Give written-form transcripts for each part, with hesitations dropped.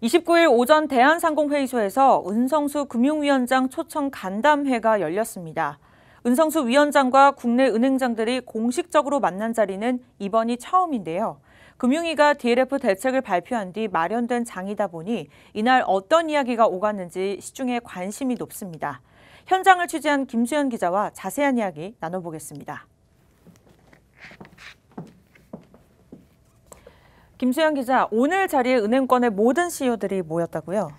29일 오전 대한상공회의소에서 은성수 금융위원장 초청 간담회가 열렸습니다. 은성수 위원장과 국내 은행장들이 공식적으로 만난 자리는 이번이 처음인데요. 금융위가 DLF 대책을 발표한 뒤 마련된 장이다 보니 이날 어떤 이야기가 오갔는지 시중에 관심이 높습니다. 현장을 취재한 김수현 기자와 자세한 이야기 나눠보겠습니다. 김수현 기자, 오늘 자리에 은행권의 모든 CEO들이 모였다고요?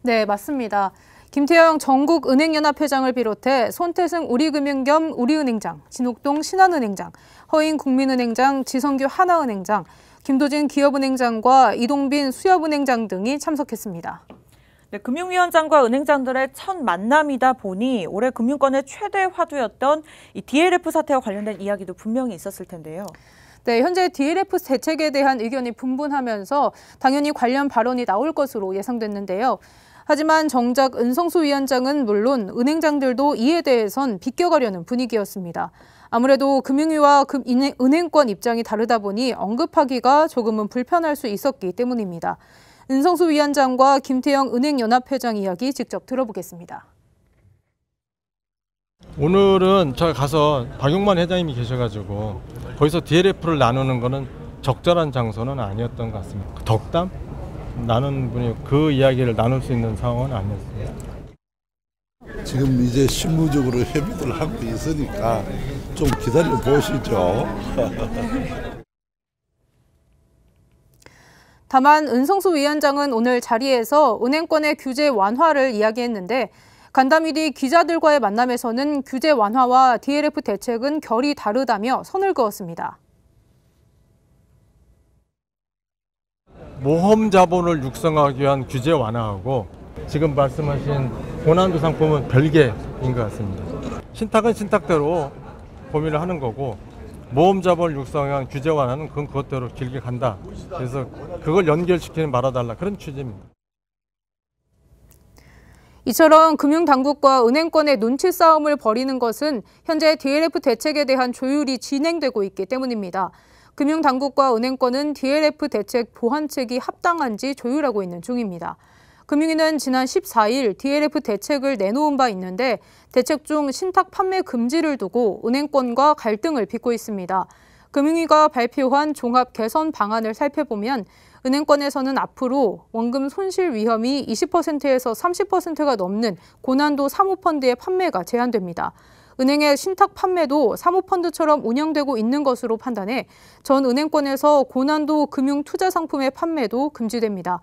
네, 맞습니다. 김태형 전국은행연합회장을 비롯해 손태승 우리금융 겸 우리은행장, 진옥동 신한은행장, 허인 국민은행장, 지성규 하나은행장, 김도진 기업은행장과 이동빈 수협은행장 등이 참석했습니다. 네, 금융위원장과 은행장들의 첫 만남이다 보니 올해 금융권의 최대 화두였던 이 DLF 사태와 관련된 이야기도 분명히 있었을 텐데요. 네, 현재 DLF 대책에 대한 의견이 분분하면서 당연히 관련 발언이 나올 것으로 예상됐는데요. 하지만 정작 은성수 위원장은 물론 은행장들도 이에 대해선 비껴가려는 분위기였습니다. 아무래도 금융위와 은행권 입장이 다르다 보니 언급하기가 조금은 불편할 수 있었기 때문입니다. 은성수 위원장과 김태형 은행연합회장 이야기 직접 들어보겠습니다. 오늘은 제가 가서 박용만 회장님이 계셔가지고 거기서 DLF를 나누는 거는 적절한 장소는 아니었던 것 같습니다. 덕담? 나누는 분이 그 이야기를 나눌 수 있는 상황은 아니었습니다. 지금 이제 실무적으로 협의를 하고 있으니까 좀 기다려 보시죠. 다만 은성수 위원장은 오늘 자리에서 은행권의 규제 완화를 이야기했는데 간담회 뒤 기자들과의 만남에서는 규제 완화와 DLF 대책은 결이 다르다며 선을 그었습니다. 모험 자본을 육성하기 위한 규제 완화하고 지금 말씀하신 고난도 상품은 별개인 것 같습니다. 신탁은 신탁대로 고민을 하는 거고 모험 자본을 육성한 규제 완화는 그건 그것대로 길게 간다. 그래서 그걸 연결시키는 말아달라 그런 취지입니다. 이처럼 금융당국과 은행권의 눈치 싸움을 벌이는 것은 현재 DLF 대책에 대한 조율이 진행되고 있기 때문입니다. 금융당국과 은행권은 DLF 대책 보완책이 합당한지 조율하고 있는 중입니다. 금융위는 지난 14일 DLF 대책을 내놓은 바 있는데 대책 중 신탁 판매 금지를 두고 은행권과 갈등을 빚고 있습니다. 금융위가 발표한 종합 개선 방안을 살펴보면 은행권에서는 앞으로 원금 손실 위험이 20%에서 30%가 넘는 고난도 사모펀드의 판매가 제한됩니다. 은행의 신탁 판매도 사모펀드처럼 운영되고 있는 것으로 판단해 전 은행권에서 고난도 금융 투자 상품의 판매도 금지됩니다.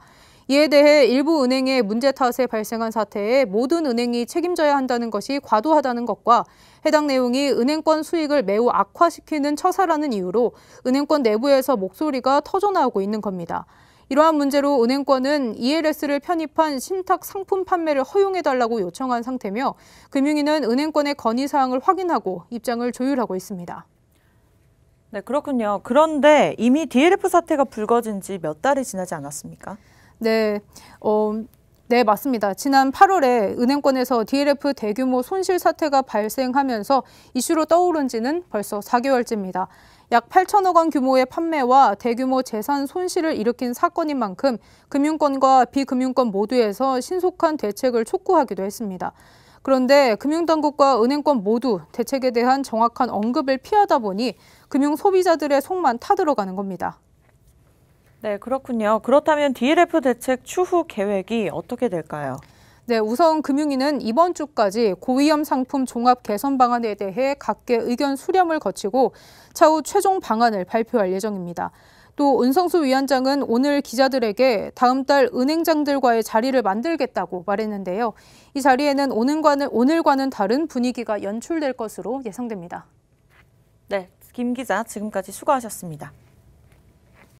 이에 대해 일부 은행의 문제 탓에 발생한 사태에 모든 은행이 책임져야 한다는 것이 과도하다는 것과 해당 내용이 은행권 수익을 매우 악화시키는 처사라는 이유로 은행권 내부에서 목소리가 터져나오고 있는 겁니다. 이러한 문제로 은행권은 ELS를 편입한 신탁 상품 판매를 허용해달라고 요청한 상태며 금융위는 은행권의 건의사항을 확인하고 입장을 조율하고 있습니다. 네, 그렇군요. 그런데 이미 DLF 사태가 불거진 지 몇 달이 지나지 않았습니까? 네, 네, 맞습니다. 지난 8월에 은행권에서 DLF 대규모 손실 사태가 발생하면서 이슈로 떠오른 지는 벌써 4개월째입니다. 약 8천억 원 규모의 판매와 대규모 재산 손실을 일으킨 사건인 만큼 금융권과 비금융권 모두에서 신속한 대책을 촉구하기도 했습니다. 그런데 금융당국과 은행권 모두 대책에 대한 정확한 언급을 피하다 보니 금융 소비자들의 속만 타들어가는 겁니다. 네, 그렇군요. 그렇다면 DLF 대책 추후 계획이 어떻게 될까요? 네, 우선 금융위는 이번 주까지 고위험 상품 종합 개선 방안에 대해 각계 의견 수렴을 거치고 차후 최종 방안을 발표할 예정입니다. 또 은성수 위원장은 오늘 기자들에게 다음 달 은행장들과의 자리를 만들겠다고 말했는데요. 이 자리에는 오늘과는 다른 분위기가 연출될 것으로 예상됩니다. 네, 김 기자 지금까지 수고하셨습니다.